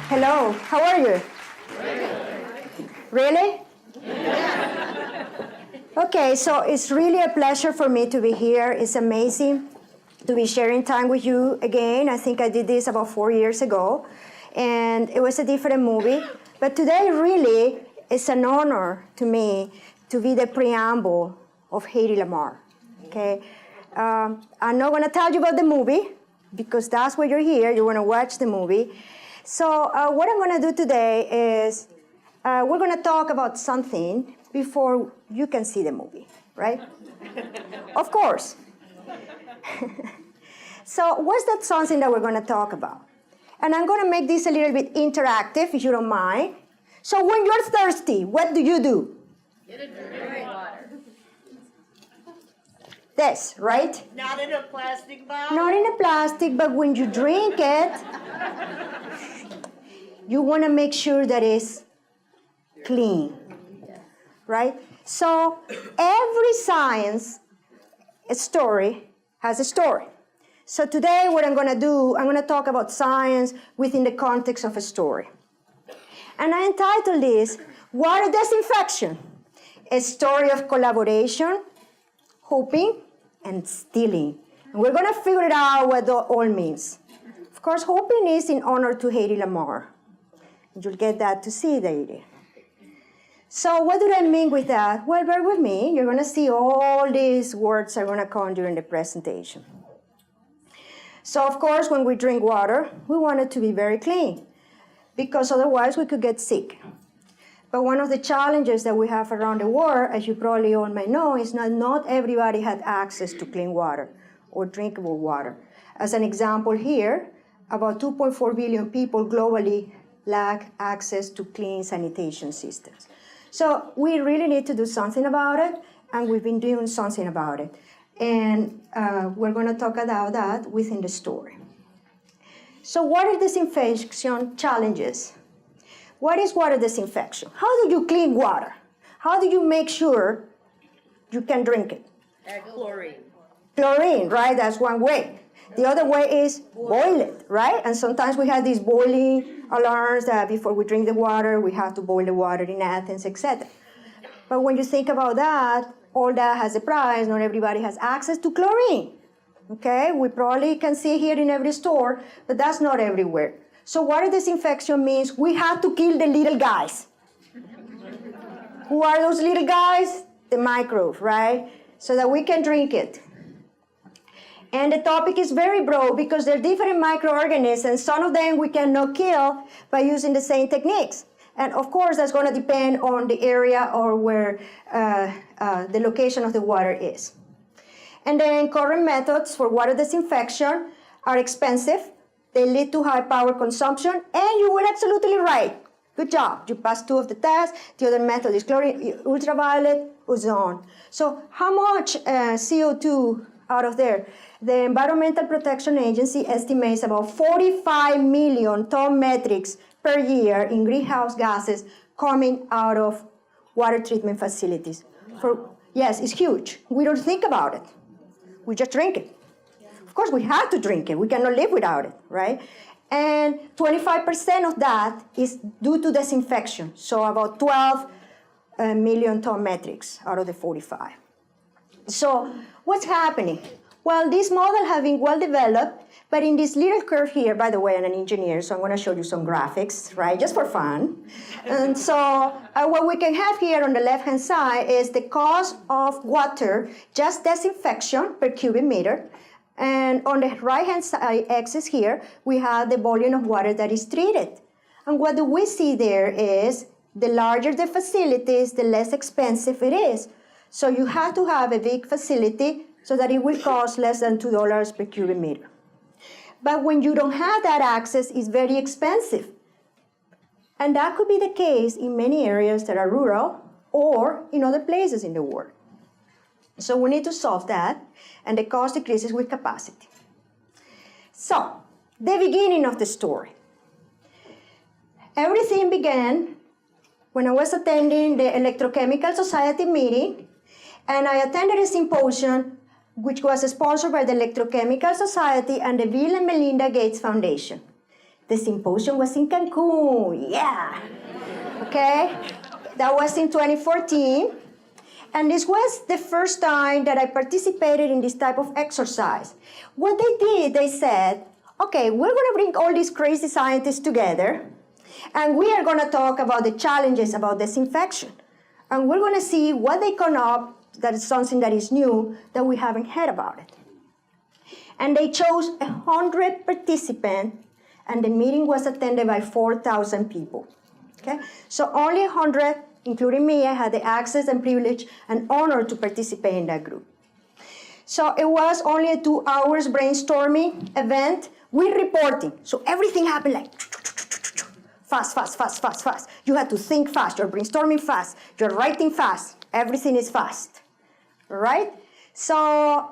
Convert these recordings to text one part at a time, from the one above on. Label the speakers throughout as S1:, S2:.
S1: Hello, how are you? Really? Okay, so it's really a pleasure for me to be here. It's amazing to be sharing time with you again. I think I did this about 4 years ago, and it was a different movie. But today, really, it's an honor to me to be the preamble of Hedy Lamarr. Okay, I'm not going to tell you about the movie because that's why you're here. You want to watch the movie. So what I'm going to do today is we're going to talk about something before you can see the movie, right? Of course. So what's that something that we're going to talk about? And I'm going to make this a little bit interactive, if you don't mind. So when you're thirsty, what do you do?
S2: Get a drink. Water.
S1: This, right?
S2: Not in a plastic bottle.
S1: Not in a plastic, but when you drink it, you want to make sure that it's clean, right? So every science story has a story. So today what I'm going to do, I'm going to talk about science within the context of a story. And I entitled this, Water Disinfection, a story of collaboration, hoping, and stealing. And we're going to figure it out what that all means. Of course, hoping is in honor to Hedy Lamarr. You'll get that to see later. So what do I mean with that? Well, bear with me. You're going to see all these words are going to come during the presentation. So, of course, when we drink water, we want it to be very clean because otherwise we could get sick. But one of the challenges that we have around the world, as you probably all may know, is not everybody had access to clean water or drinkable water. As an example here, about 2.4 billion people globally lack access to clean sanitation systems. So we really need to do something about it, and we've been doing something about it. And we're going to talk about that within the story. So water disinfection challenges. What is water disinfection? How do you clean water? How do you make sure you can drink it?
S2: Add chlorine.
S1: Chlorine, right? That's one way. The other way is boil it, right? And sometimes we have these boiling alarms that before we drink the water, we have to boil the water in Athens, etc. But when you think about that, all that has a price. Not everybody has access to chlorine. Okay? We probably can see here in every store, but that's not everywhere. So water disinfection means we have to kill the little guys. Who are those little guys? The microbes, right? So that we can drink it. And the topic is very broad because there are different microorganisms. Some of them we cannot kill by using the same techniques. And of course, that's going to depend on the area or where the location of the water is. And then current methods for water disinfection are expensive. They lead to high power consumption, and you were absolutely right. Good job. You passed 2 of the tests. The other method is chlorine, ultraviolet, ozone. So how much CO2 out of there? The Environmental Protection Agency estimates about 45 million ton metrics per year in greenhouse gases coming out of water treatment facilities. Yes, it's huge. We don't think about it. We just drink it. Of course, we have to drink it. We cannot live without it, right? And 25% of that is due to disinfection, so about 12 million ton metrics out of the 45. So what's happening? Well, this model has been well developed, but in this little curve here, by the way, I'm an engineer, so I'm going to show you some graphics, right, just for fun. And so what we can have here on the left-hand side is the cost of water, just disinfection per cubic meter. And on the right-hand side axis here, we have the volume of water that is treated. And what do we see there is the larger the facilities, the less expensive it is. So you have to have a big facility so that it will cost less than $2 per cubic meter. But when you don't have that access, it's very expensive. And that could be the case in many areas that are rural or in other places in the world. So we need to solve that, and the cost decreases with capacity. So, the beginning of the story. Everything began when I was attending the Electrochemical Society meeting, and I attended a symposium which was sponsored by the Electrochemical Society and the Bill and Melinda Gates Foundation. The symposium was in Cancun, yeah. Okay, that was in 2014. And this was the first time that I participated in this type of exercise. What they did, they said, okay, we're gonna bring all these crazy scientists together, and we are gonna talk about the challenges about disinfection. And we're gonna see what they come up, that is something that is new, that we haven't heard about it. And they chose 100 participants, and the meeting was attended by 4,000 people. Okay? So only 100, including me, I had the access and privilege and honor to participate in that group. So it was only a 2 hours brainstorming event with reporting. So everything happened like fast, fast, fast, fast, fast. You had to think fast, you're brainstorming fast, you're writing fast, everything is fast, all right? So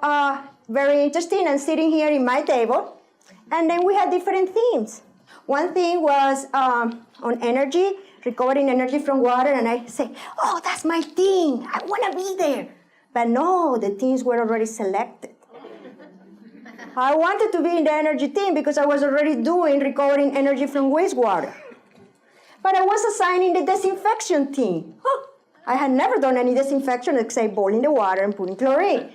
S1: very interesting, and sitting here in my table, and then we had different themes. One thing was on energy, recovering energy from water, and I say, oh, that's my thing, I wanna be there. But no, the teams were already selected. I wanted to be in the energy team because I was already doing recovering energy from wastewater. But I was assigned in the disinfection team. I had never done any disinfection except boiling the water and putting chlorine.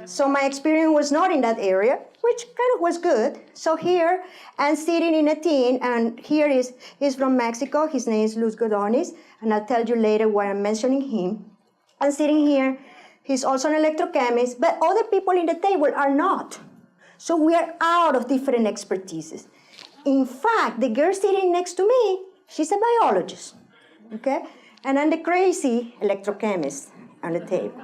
S1: So my experience was not in that area, which kind of was good. So here, I'm sitting in a team, and here he's from Mexico. His name is Luz Godonis, and I'll tell you later why I'm mentioning him. I'm sitting here. He's also an electrochemist, but other people in the table are not. So we are out of different expertises. In fact, the girl sitting next to me, she's a biologist, okay? And I'm the crazy electrochemist on the table.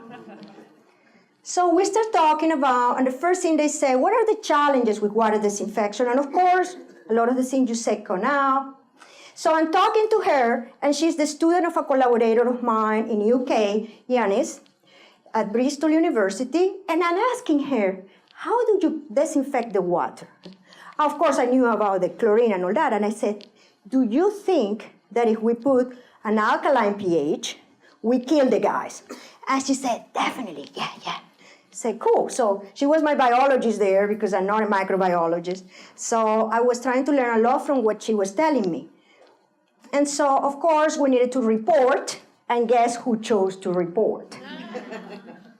S1: So we start talking about, and the first thing they say, what are the challenges with water disinfection? And of course, a lot of the things you say come out. So I'm talking to her, and she's the student of a collaborator of mine in UK, Yanis, at Bristol University, and I'm asking her, how do you disinfect the water? Of course, I knew about the chlorine and all that, and I said, do you think that if we put an alkaline pH, we kill the guys? And she said, definitely, yeah. I said, cool. So she was my biologist there because I'm not a microbiologist. So I was trying to learn a lot from what she was telling me. And so, of course, we needed to report, and guess who chose to report?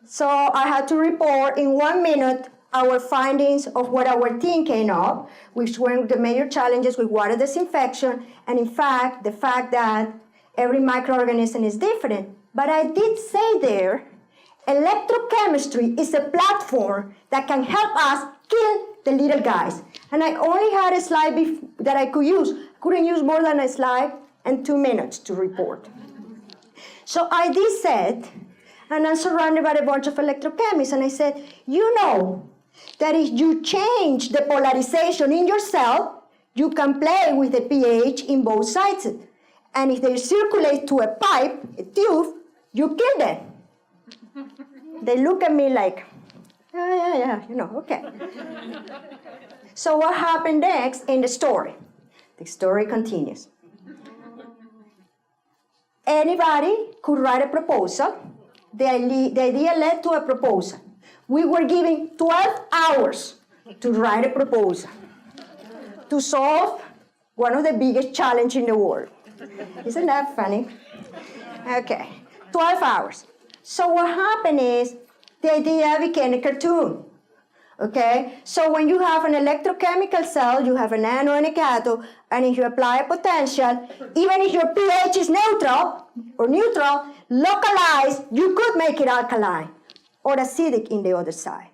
S1: So I had to report in 1 minute our findings of what our team came up, which were the major challenges with water disinfection, and in fact, the fact that every microorganism is different. But I did say there, electrochemistry is a platform that can help us kill the little guys. And I only had a slide that I could use. I couldn't use more than a slide and 2 minutes to report. So I did said, and I'm surrounded by a bunch of electrochemists, and I said, you know that if you change the polarization in your cell, you can play with the pH in both sides. And if they circulate to a pipe, a tube, you kill them. They look at me like, yeah, okay. So what happened next in the story? The story continues. Anybody could write a proposal. The idea led to a proposal. We were given 12 hours to write a proposal to solve one of the biggest challenges in the world. Isn't that funny? Okay, 12 hours. So what happened is the idea became a cartoon. Okay, so when you have an electrochemical cell, you have an anode and a cathode, and if you apply a potential, even if your pH is neutral, localized, you could make it alkaline or acidic in the other side.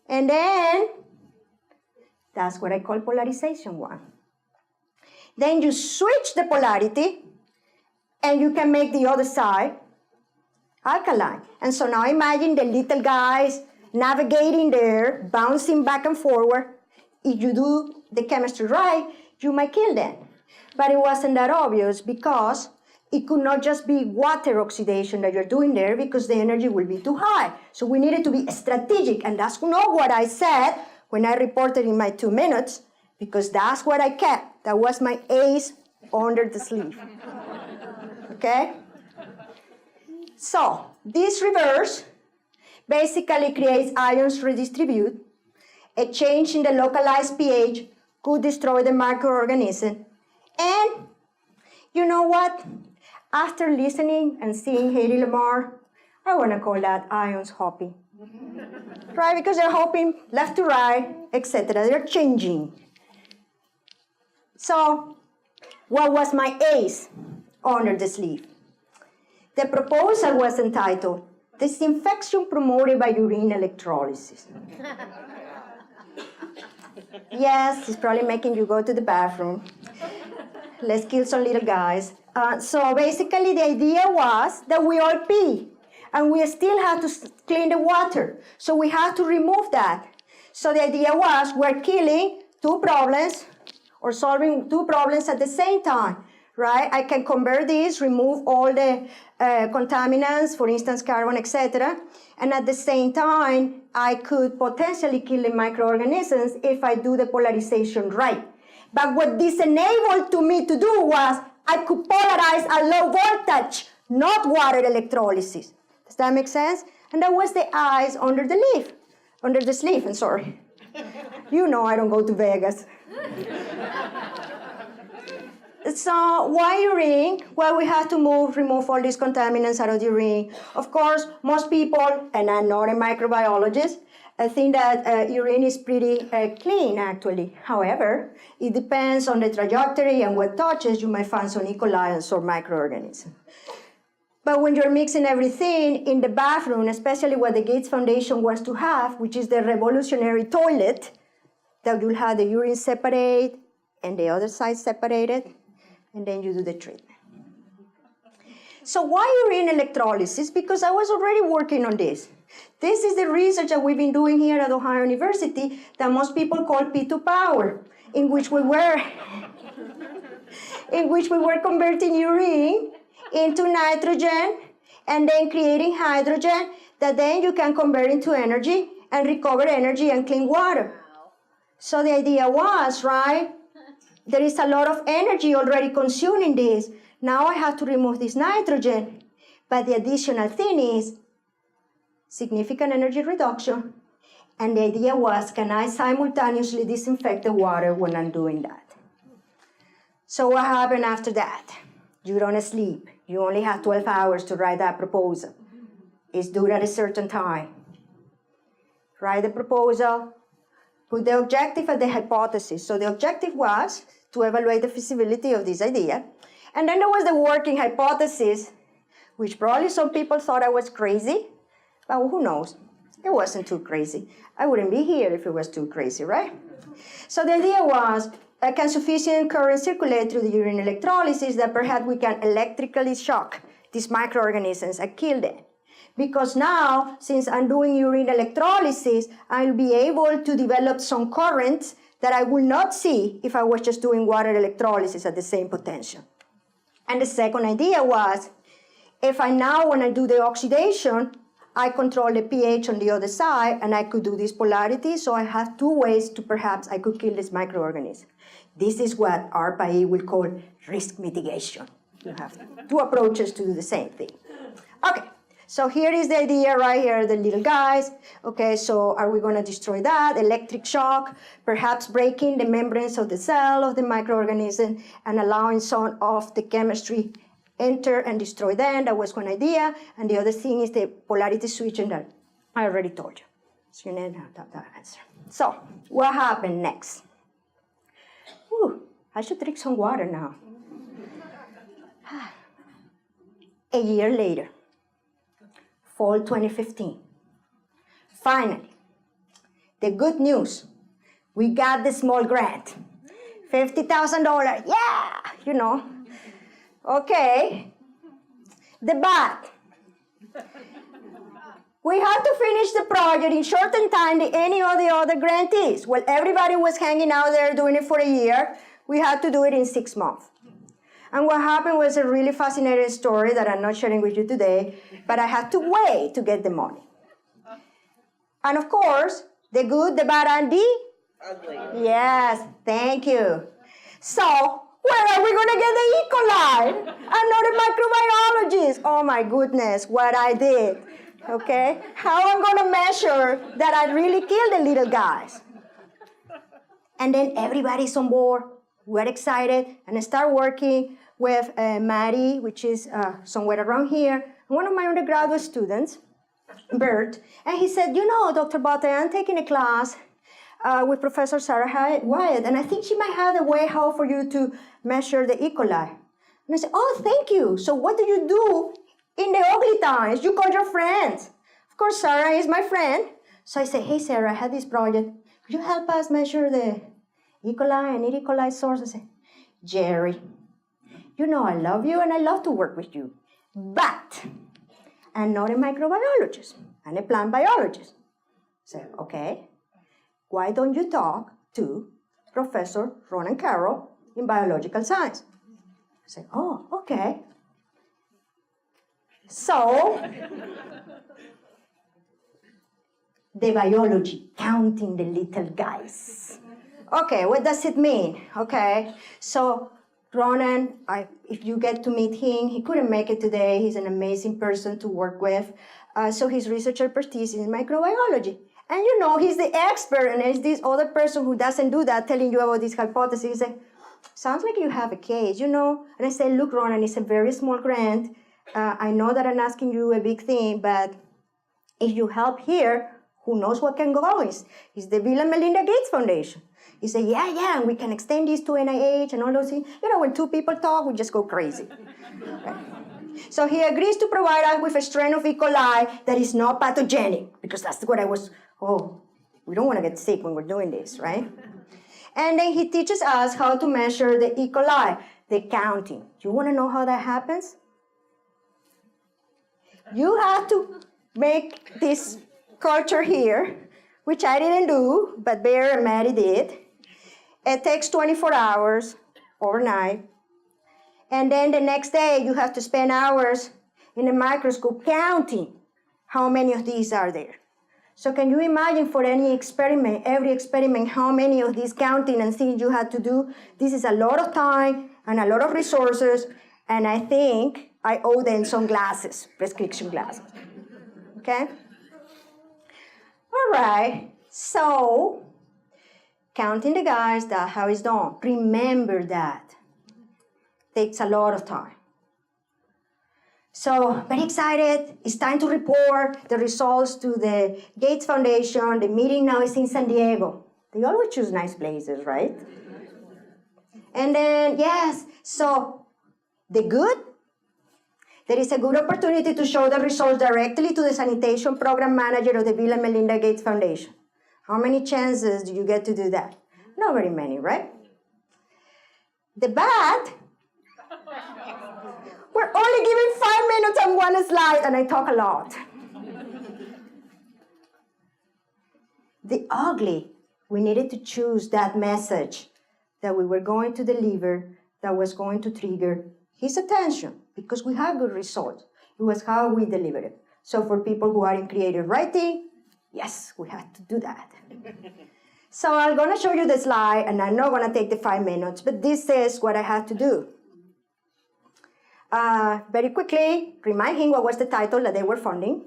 S1: And then, that's what I call polarization 1. Then you switch the polarity, and you can make the other side alkaline. And so now imagine the little guys navigating there, bouncing back and forward. If you do the chemistry right, you might kill them. But it wasn't that obvious because it could not just be water oxidation that you're doing there because the energy will be too high. So we needed to be strategic, and that's not what I said when I reported in my 2 minutes, because that's what I kept. That was my ace under the sleeve. Okay? So this reverse basically creates ions redistribute. A change in the localized pH could destroy the microorganism. And you know what? After listening and seeing Hedy Lamarr, I want to call that ions hopping. Right? Because they're hopping left to right, etc. They're changing. So, what was my ace under the sleeve? The proposal was entitled Disinfection Promoted by Urine Electrolysis. Yes, it's probably making you go to the bathroom. Let's kill some little guys. So basically the idea was that we all pee, and we still have to clean the water. So we have to remove that. So the idea was we're killing two problems, or solving two problems at the same time, right? I can convert this, remove all the contaminants, for instance, carbon, etc. And at the same time, I could potentially kill the microorganisms if I do the polarization right. But what this enabled to me to do was I could polarize a low voltage, not water electrolysis. Does that make sense? And that was the eyes under the sleeve, I'm sorry. You know I don't go to Vegas. So why urine? Well, we have to remove all these contaminants out of the urine. Of course, most people, and I'm not a microbiologist, I think that urine is pretty clean, actually. However, it depends on the trajectory and what touches, you might find some E. coli or microorganisms. But when you're mixing everything in the bathroom, especially what the Gates Foundation wants to have, which is the revolutionary toilet, that you'll have the urine separate and the other side separated, and then you do the treatment. So why urine electrolysis? Because I was already working on this. This is the research that we've been doing here at Ohio University that most people call P2 power, in which we were converting urine into nitrogen and then creating hydrogen that then you can convert into energy and recover energy and clean water. So the idea was, right, there is a lot of energy already consumed in this. Now I have to remove this nitrogen, but the additional thing is significant energy reduction, and the idea was, can I simultaneously disinfect the water when I'm doing that? So what happened after that? You don't sleep. You only have 12 hours to write that proposal. It's due at a certain time. Write the proposal, put the objective and the hypothesis. So the objective was to evaluate the feasibility of this idea. And then there was the working hypothesis, which probably some people thought I was crazy, but who knows? It wasn't too crazy. I wouldn't be here if it was too crazy, right? So the idea was, can sufficient current circulate through the urine electrolysis that perhaps we can electrically shock these microorganisms and kill them? Because now, since I'm doing urine electrolysis, I'll be able to develop some currents that I will not see if I was just doing water electrolysis at the same potential. And the second idea was, if I now, when I do the oxidation, I control the pH on the other side, and I could do this polarity, so I have two ways to perhaps I could kill this microorganism. This is what ARPA-E will call risk mitigation. You have two approaches to do the same thing. Okay, so here is the idea right here, the little guys. Okay, so are we going to destroy that? Electric shock, perhaps breaking the membranes of the cell of the microorganism and allowing some of the chemistry enter and destroy them. That was one idea. And the other thing is the polarity switching that I already told you. So you need to have that answer. So what happened next? Whew, I should drink some water now. A year later, fall 2015. Finally, the good news, we got the small grant. $50,000, yeah, you know. Okay, the bad. We had to finish the project in shorter time than any of the other grantees. Well, everybody was hanging out there doing it for a year. We had to do it in 6 months. And what happened was a really fascinating story that I'm not sharing with you today, but I had to wait to get the money. And of course, the good, the bad, and the ugly. Yes, thank you. So, where are we going to get the E. coli? I'm not a microbiologist. Oh my goodness, what I did. Okay? How I'm going to measure that I really killed the little guys? And then everybody's on board. We're excited and I start working with Maddie, which is somewhere around here, one of my undergraduate students, Bert. And he said, Dr. Botte, I'm taking a class with Professor Sarah Wyatt, and I think she might have a way how for you to measure the E. coli. And I said, oh, thank you. So what do you do in the ugly times? You call your friends. Of course, Sarah is my friend. So I said, hey, Sarah, I had this project. Could you help us measure the E. coli and E. coli source? I said, Gerri, I love you and I love to work with you, but I'm not a microbiologist. I'm a plant biologist. I said, okay. Why don't you talk to Professor Ronan Carroll in biological science? I said, oh, okay. So, the biology, counting the little guys. Okay, what does it mean? Okay, so Ronan, if you get to meet him, he couldn't make it today. He's an amazing person to work with. So his research expertise is in microbiology. And he's the expert, and there's this other person who doesn't do that, telling you about this hypothesis. He said, sounds like you have a case, And I said, look, Ronan, it's a very small grant. I know that I'm asking you a big thing, but if you help here, who knows what can go on? It's the Bill and Melinda Gates Foundation. He said, yeah, and we can extend this to NIH and all those things. When two people talk, we just go crazy. Okay. So he agrees to provide us with a strain of E. coli that is not pathogenic, because that's what I was, we don't want to get sick when we're doing this, right? And then he teaches us how to measure the E. coli, the counting. You want to know how that happens? You have to make this culture here, which I didn't do, but Bear and Maddie did. It takes 24 hours overnight. And then the next day, you have to spend hours in a microscope counting how many of these are there. So can you imagine for every experiment, how many of these counting and things you had to do? This is a lot of time and a lot of resources, and I think I owe them some glasses, prescription glasses, okay? All right, so counting the guys, that's how it's done. Remember that. Takes a lot of time. So, very excited. It's time to report the results to the Gates Foundation. The meeting now is in San Diego. They always choose nice places, right? And then, yes, so the good, there is a good opportunity to show the results directly to the sanitation program manager of the Bill and Melinda Gates Foundation. How many chances do you get to do that? Not very many, right? The bad, we're only given 5 minutes on one slide, and I talk a lot. The ugly, we needed to choose that message that we were going to deliver that was going to trigger his attention, because we have good results. It was how we delivered it. So for people who are in creative writing, yes, we had to do that. So I'm going to show you the slide, and I'm not going to take the 5 minutes, but this is what I had to do. Very quickly, remind him what was the title that they were funding,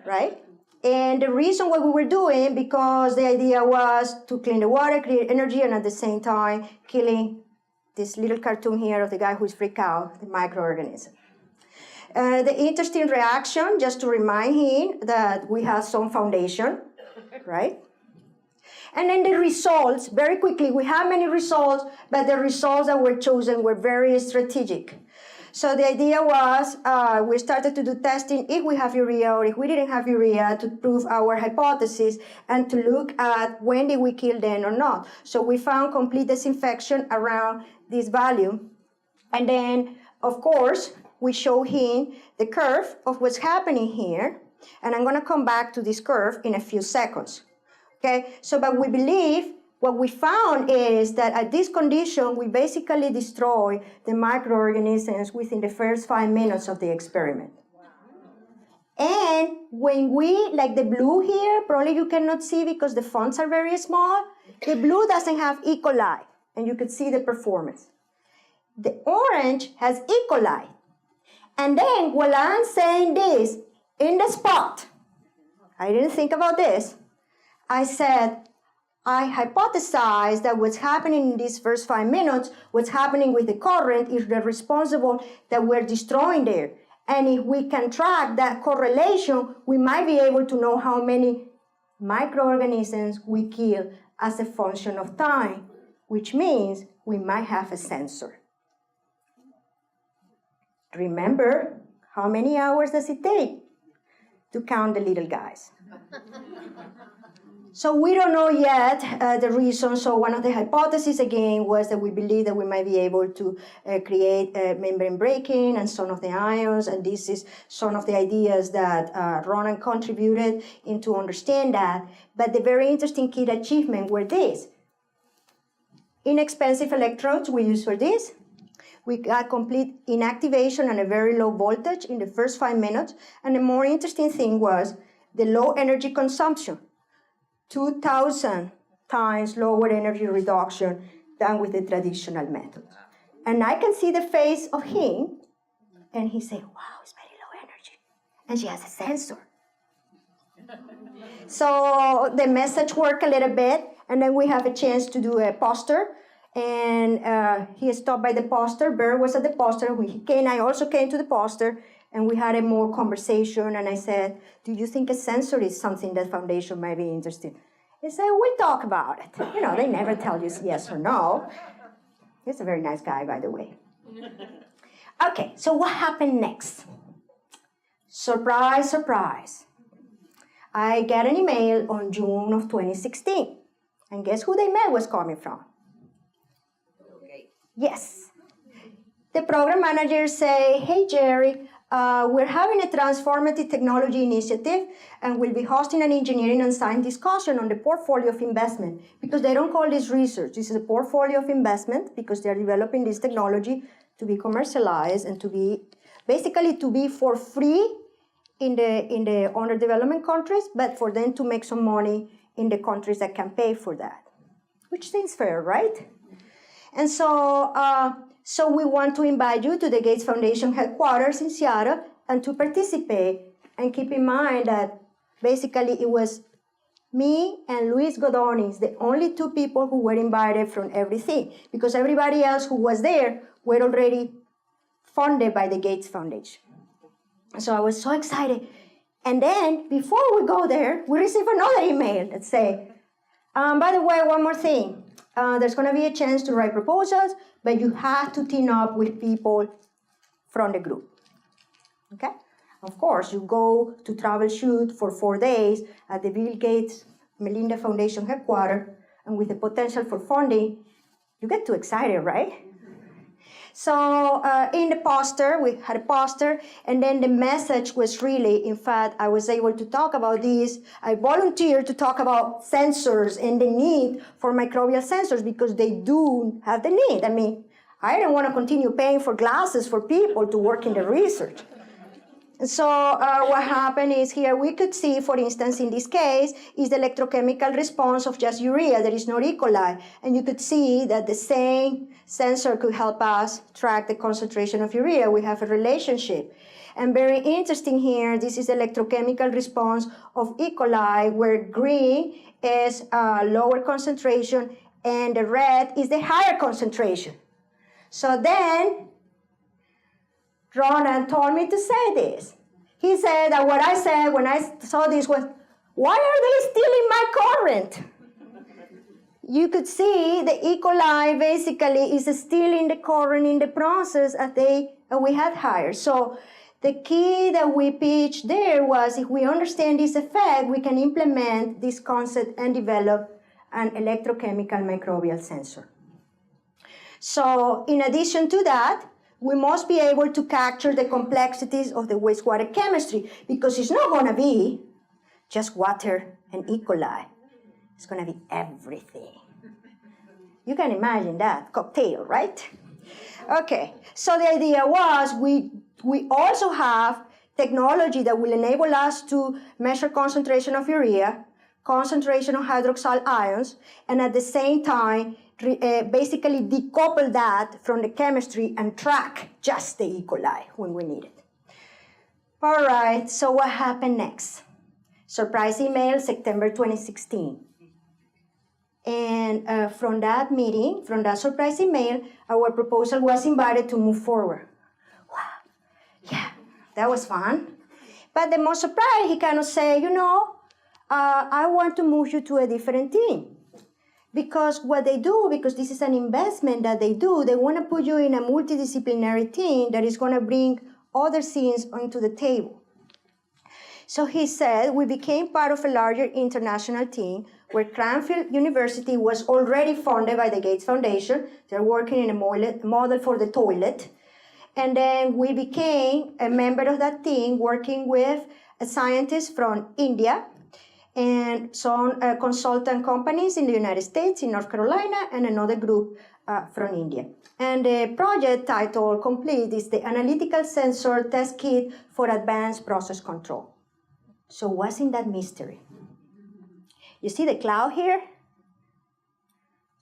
S1: right? And the reason what we were doing, because the idea was to clean the water, create energy, and at the same time, killing this little cartoon here of the guy who's freaked out, the microorganism. The interesting reaction, just to remind him that we have some foundation, right? And then the results, very quickly, we have many results, but the results that were chosen were very strategic. So the idea was we started to do testing if we have urea or if we didn't have urea to prove our hypothesis and to look at when did we kill them or not. So we found complete disinfection around this value. And then, of course, we show him the curve of what's happening here. And I'm going to come back to this curve in a few seconds. Okay, so but we believe what we found is that at this condition, we basically destroy the microorganisms within the first 5 minutes of the experiment. And when we, like the blue here, probably you cannot see because the fonts are very small, the blue doesn't have E. coli, and you can see the performance. The orange has E. coli. And then while I'm saying this, in the spot, I didn't think about this, I said, I hypothesized that what's happening in these first 5 minutes, what's happening with the current is the responsible that we're destroying there. And if we can track that correlation, we might be able to know how many microorganisms we kill as a function of time, which means we might have a sensor. Remember, how many hours does it take to count the little guys? So we don't know yet the reason. So one of the hypotheses, again, was that we believe that we might be able to create membrane breaking and some of the ions, and this is some of the ideas that Ronan contributed into understand that. But the very interesting key achievement were this. Inexpensive electrodes we use for this. We got complete inactivation and a very low voltage in the first 5 minutes. And the more interesting thing was the low energy consumption. 2,000 times lower energy reduction than with the traditional method. And I can see the face of him, and he said, wow, it's very low energy. And she has a sensor. So the message worked a little bit, and then we have a chance to do a poster. And he stopped by the poster. Bear was at the poster. I also came to the poster, and we had a more conversation. And I said, do you think a sensor is something that foundation might be interested in? He said, we'll talk about it. You know, they never tell you yes or no. He's a very nice guy, by the way. Okay, so what happened next? Surprise, surprise. I get an email on June of 2016. And guess who the email was coming from? Yes. The program manager say, hey, Gerri, we're having a transformative technology initiative, and we'll be hosting an engineering and science discussion on the portfolio of investment, because they don't call this research. This is a portfolio of investment, because they're developing this technology to be commercialized and to be, basically to be for free in the underdevelopment countries, but for them to make some money in the countries that can pay for that, which seems fair, right? And so we want to invite you to the Gates Foundation headquarters in Seattle and to participate. And keep in mind that basically it was me and Luis Godonis, the only two people who were invited from everything, because everybody else who was there were already funded by the Gates Foundation. So I was so excited. And then before we go there, we received another email that said, by the way, one more thing. There's going to be a chance to write proposals, but you have to team up with people from the group. Okay? Of course, you go to troubleshoot for 4 days at the Bill Gates Melinda Foundation headquarters, and with the potential for funding, you get too excited, right? So in the poster, we had a poster, and then the message was really, in fact, I was able to talk about this. I volunteered to talk about sensors and the need for microbial sensors, because they do have the need. I mean, I don't want to continue paying for glasses for people to work in the research. So what happened is here we could see, for instance, in this case, is the electrochemical response of just urea. There is no E. coli. And you could see that the same sensor could help us track the concentration of urea. We have a relationship. And very interesting here, this is the electrochemical response of E. coli, where green is lower concentration and the red is the higher concentration. So then, Ronan told me to say this. He said that what I said when I saw this was, why are they stealing my current? You could see the E. coli basically is stealing the current in the process as we had hired. So the key that we pitched there was, if we understand this effect, we can implement this concept and develop an electrochemical microbial sensor. So in addition to that, we must be able to capture the complexities of the wastewater chemistry, because it's not going to be just water and E. coli. It's going to be everything. You can imagine that cocktail, right? Okay, so the idea was we also have technology that will enable us to measure concentration of urea, concentration of hydroxyl ions, and at the same time basically decouple that from the chemistry and track just the E. coli when we need it. All right, so what happened next? Surprise email, September 2016. And from that meeting, from that surprise email, our proposal was invited to move forward. Wow, yeah, that was fun. But the most surprised, he kind of said, I want to move you to a different team. Because what they do, because this is an investment that they do, they want to put you in a multidisciplinary team that is going to bring other things onto the table. So he said, we became part of a larger international team where Cranfield University was already funded by the Gates Foundation. They're working in a model for the toilet. And then we became a member of that team working with a scientist from India and some consultant companies in the United States, in North Carolina, and another group from India. And the project title complete is the Analytical Sensor Test Kit for Advanced Process Control. So what's in that mystery? You see the cloud here?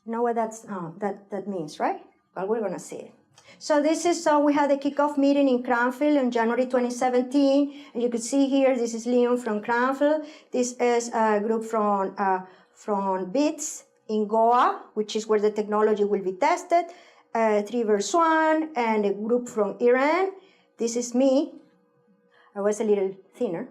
S1: You know what that means, right? Well, we're gonna see it. So this is, we had a kickoff meeting in Cranfield in January 2017. And you can see here, this is Leon from Cranfield. This is a group from BITS in Goa, which is where the technology will be tested. 3vs1 and a group from Iran. This is me. I was a little thinner.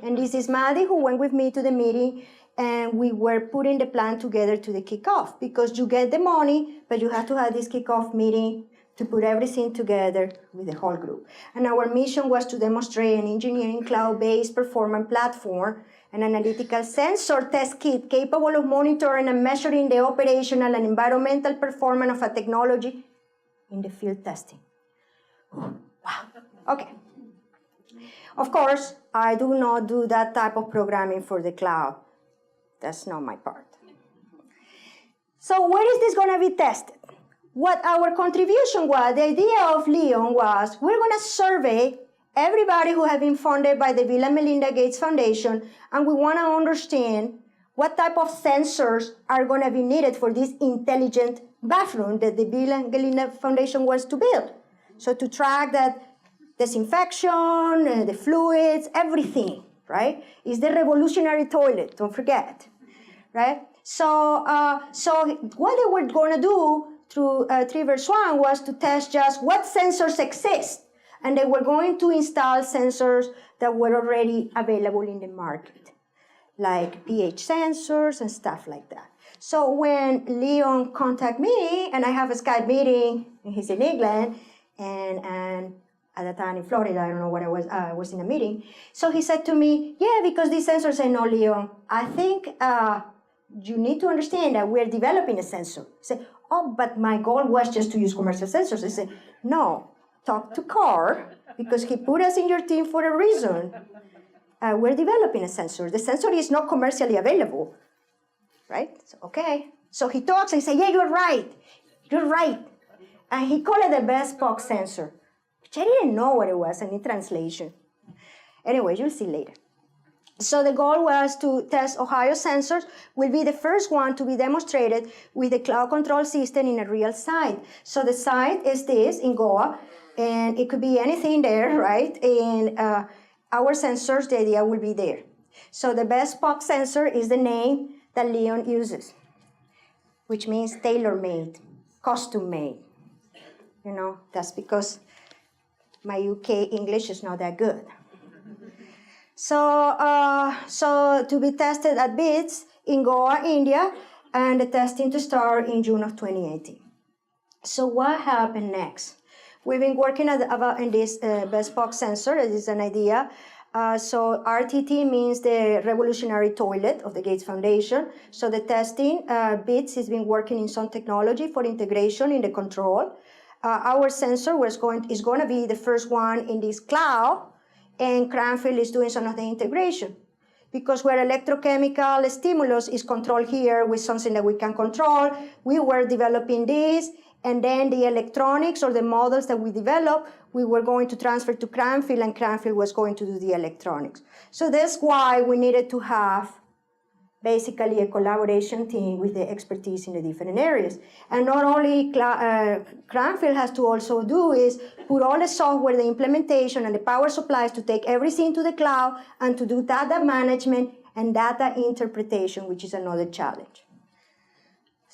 S1: And this is Maddie, who went with me to the meeting. And we were putting the plan together to the kickoff, because you get the money, but you have to have this kickoff meeting to put everything together with the whole group. And our mission was to demonstrate an engineering cloud-based performance platform, an analytical sensor test kit capable of monitoring and measuring the operational and environmental performance of a technology in the field testing. Wow, okay. Of course, I do not do that type of programming for the cloud. That's not my part. So where is this gonna be tested? What our contribution was, the idea of Leon was, we're going to survey everybody who has been funded by the Bill and Melinda Gates Foundation, and we want to understand what type of sensors are going to be needed for this intelligent bathroom that the Bill and Melinda Foundation wants to build. So to track that disinfection, the fluids, everything, right? It's the revolutionary toilet, don't forget, right? So what they were going to do through 3vs1 was to test just what sensors exist. And they were going to install sensors that were already available in the market, like pH sensors and stuff like that. So when Leon contacted me, and I have a Skype meeting, and he's in England, and at the time in Florida, I don't know what I was in a meeting. So he said to me, yeah, because these sensors, I know, Leon, I think you need to understand that we're developing a sensor. He said, oh, but my goal was just to use commercial sensors. I said, no, talk to Carl, because he put us in your team for a reason. We're developing a sensor. The sensor is not commercially available, right? So, okay. So he talks and he says, yeah, you're right. And he called it the best POC sensor, which I didn't know what it was, any translation. Anyway, you'll see later. So the goal was to test Ohio sensors, will be the first one to be demonstrated with a cloud control system in a real site. So the site is this in Goa, and it could be anything there, right? And our sensors, the idea will be there. So the best POC sensor is the name that Leon uses, which means tailor-made, custom-made. You know, that's because my UK English is not that good. So to be tested at BITS in Goa, India, and the testing to start in June of 2018. So what happened next? We've been working in this best POC sensor. It is an idea. So RTT means the revolutionary toilet of the Gates Foundation. So the testing, BITS has been working in some technology for integration in the control. Our sensor is going to be the first one in this cloud, and Cranfield is doing some of the integration. Because where electrochemical stimulus is controlled here with something that we can control, we were developing this, and then the electronics or the models that we developed, we were going to transfer to Cranfield, and Cranfield was going to do the electronics. So that's why we needed to have basically a collaboration team with the expertise in the different areas. And not only Cranfield has to also do is put all the software, the implementation, and the power supplies to take everything to the cloud and to do data management and data interpretation, which is another challenge.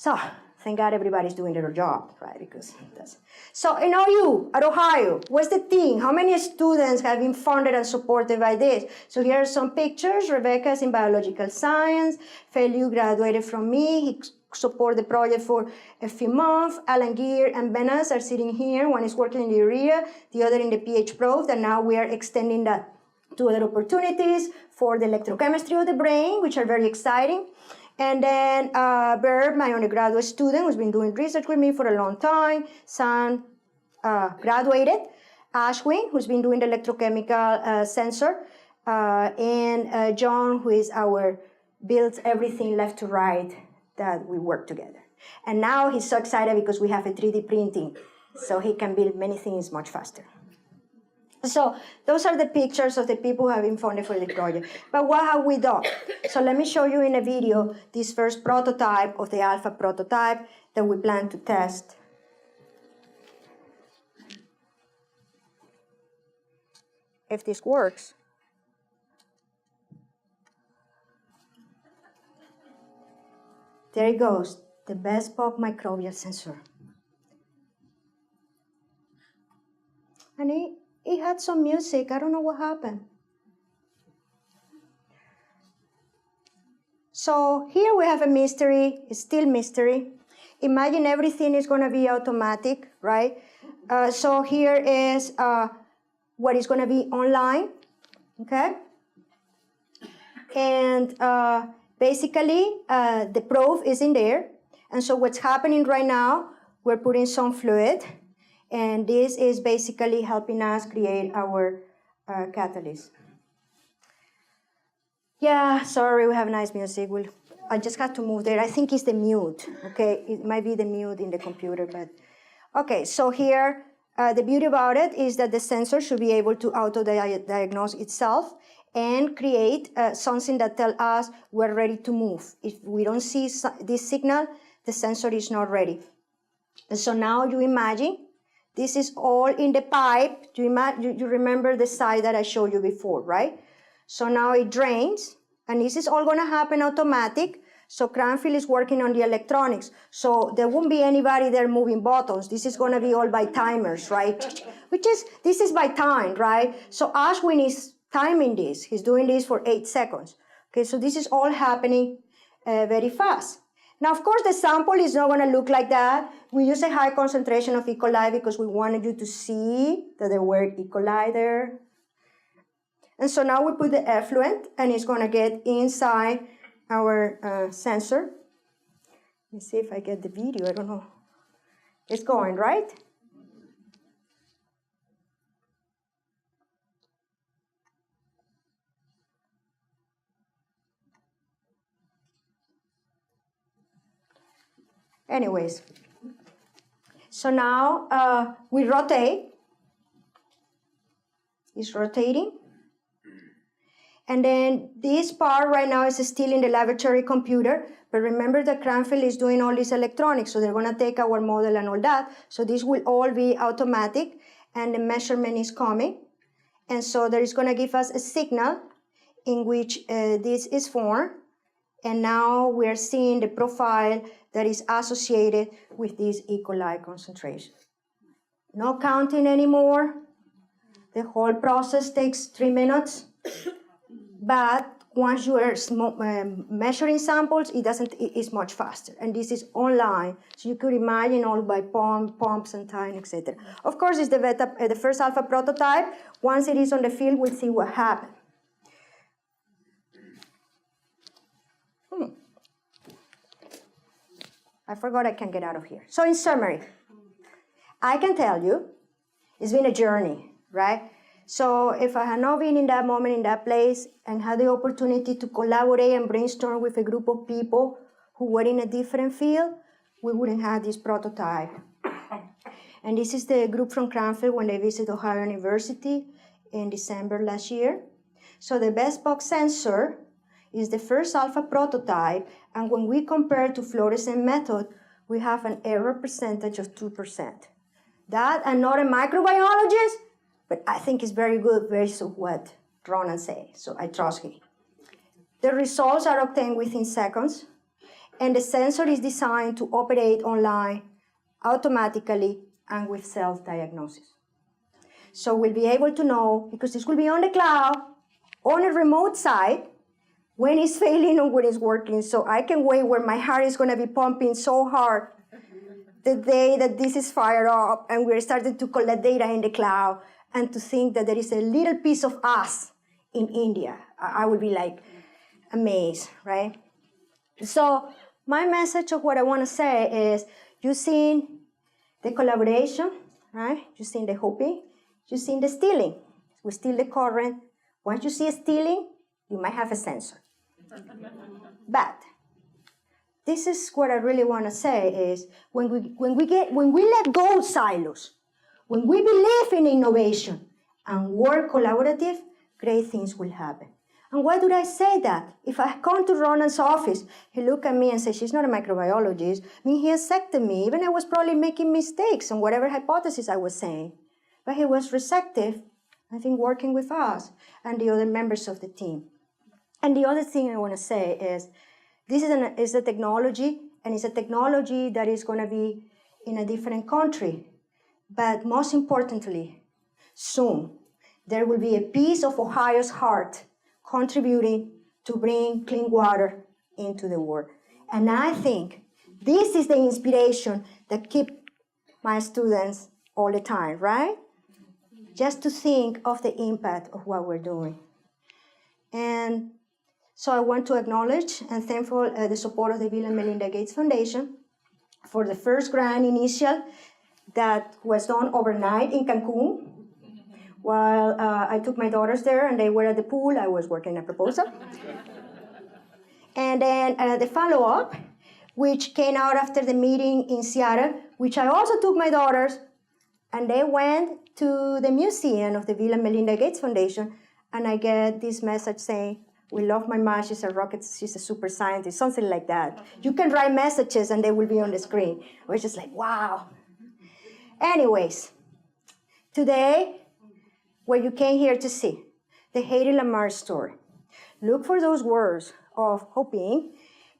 S1: So, thank God everybody's doing their job, right? Because that's... So, in OU, at Ohio, what's the thing? How many students have been funded and supported by this? So here are some pictures. Rebecca is in biological science. Feliu graduated from me. He supported the project for a few months. Alan Gear and Benas are sitting here. One is working in the urea, the other in the pH probe, and now we are extending that to other opportunities for the electrochemistry of the brain, which are very exciting. And then Berb, my undergraduate student, who's been doing research with me for a long time. San graduated. Ashwin, who's been doing the electrochemical sensor. And John, who is builds everything left to right that we work together. And now he's so excited because we have a 3D printing, so he can build many things much faster. So those are the pictures of the people who have been funded for the project. But what have we done? So let me show you in a video this first prototype of the alpha prototype that we plan to test. If this works. There it goes, the best pop microbial sensor. And it had some music. I don't know what happened. So here we have a mystery. It's still mystery. Imagine everything is going to be automatic, right? So here is what is going to be online, okay? And basically, the probe is in there. And so what's happening right now, we're putting some fluid. And this is basically helping us create our catalyst. Yeah, sorry, we have nice music. I just had to move there. I think it's the mute, okay? It might be the mute in the computer, but... Okay, so here, the beauty about it is that the sensor should be able to auto-diagnose itself and create something that tells us we're ready to move. If we don't see this signal, the sensor is not ready. And so now you imagine this is all in the pipe. You remember the side that I showed you before, right? So now it drains, and this is all going to happen automatic. So Cranfield is working on the electronics. So there won't be anybody there moving buttons. This is going to be all by timers, right? This is by time, right? So Ashwin is timing this. He's doing this for 8 seconds. Okay, so this is all happening very fast. Now, of course, the sample is not going to look like that. We use a high concentration of E. coli because we wanted you to see that there were E. coli there. And so now we put the effluent, and it's going to get inside our sensor. Let me see if I get the video. I don't know. It's going, right? Anyways, so now we rotate. It's rotating. And then this part right now is still in the laboratory computer. But remember that Cranfield is doing all this electronics, so they're going to take our model and all that. So this will all be automatic, and the measurement is coming. And so there is going to give us a signal in which this is formed. And now we're seeing the profile that is associated with this E. coli concentration. No counting anymore. The whole process takes 3 minutes. But once you are measuring samples, it's much faster. And this is online. So you could imagine all by pumps and time, etc. Of course, it's the first alpha prototype. Once it is on the field, we'll see what happens. I forgot I can get out of here. So in summary, I can tell you, it's been a journey, right? So if I had not been in that moment, in that place, and had the opportunity to collaborate and brainstorm with a group of people who were in a different field, we wouldn't have this prototype. And this is the group from Cranfield when they visited Ohio University in December last year. So the best box sensor is the first alpha prototype, and when we compare to fluorescent method, we have an error percentage of 2%. That, I'm not a microbiologist, but I think it's very good versus what Ronan said, so I trust him. The results are obtained within seconds, And the sensor is designed to operate online automatically and with self-diagnosis. So we'll be able to know, because this will be on the cloud, on a remote site, when it's failing or when it's working. So I can wait where my heart is going to be pumping so hard the day that this is fired up and we're starting to collect data in the cloud, and to think that there is a little piece of us in India. I would be like amazed, right? So my message of what I want to say is, you've seen the collaboration, right? You've seen the hoping, you've seen the stealing. We steal the current. Once you see a stealing, you might have a sensor. But this is what I really want to say is, when we let go of silos, when we believe in innovation and work collaborative, great things will happen. And why do I say that? If I come to Ronan's office, he look at me and say, she's not a microbiologist. I mean, he accepted me. Even I was probably making mistakes on whatever hypothesis I was saying. But he was receptive, I think, working with us and the other members of the team. And the other thing I want to say is, this is a technology, and it's a technology that is going to be in a different country. But most importantly, soon, there will be a piece of Ohio's heart contributing to bring clean water into the world. And I think this is the inspiration that keeps my students all the time, right? Just to think of the impact of what we're doing. And so I want to acknowledge and thank for the support of the Bill and Melinda Gates Foundation for the first grant initial that was done overnight in Cancun. While I took my daughters there and they were at the pool, I was working a proposal. And then the follow-up, which came out after the meeting in Seattle, which I also took my daughters, and they went to the museum of the Bill and Melinda Gates Foundation, and I get this message saying, we love my mom, she's a super scientist, something like that. You can write messages and they will be on the screen. I was just like, wow. Anyways, today, what you came here to see, the Hedy Lamarr story. Look for those words of hoping,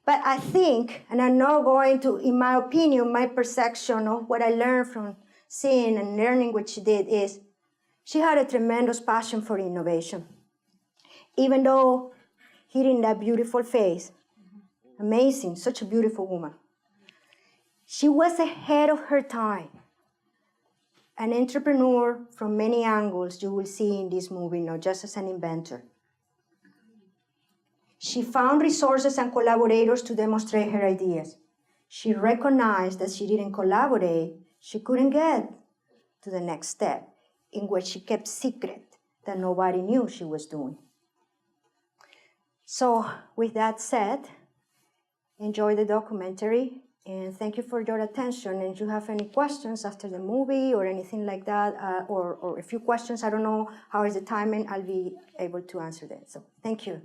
S1: but I think, and I'm not going to, in my opinion, my perception of what I learned from seeing and learning what she did is, she had a tremendous passion for innovation. Even though hitting that beautiful face, amazing, such a beautiful woman. She was ahead of her time. An entrepreneur from many angles you will see in this movie, not just as an inventor. She found resources and collaborators to demonstrate her ideas. She recognized that she didn't collaborate, she couldn't get to the next step, in which she kept secret that nobody knew she was doing. So with that said, enjoy the documentary, and thank you for your attention. And if you have any questions after the movie or anything like that, or a few questions, I don't know how is the timing, I'll be able to answer them. So thank you.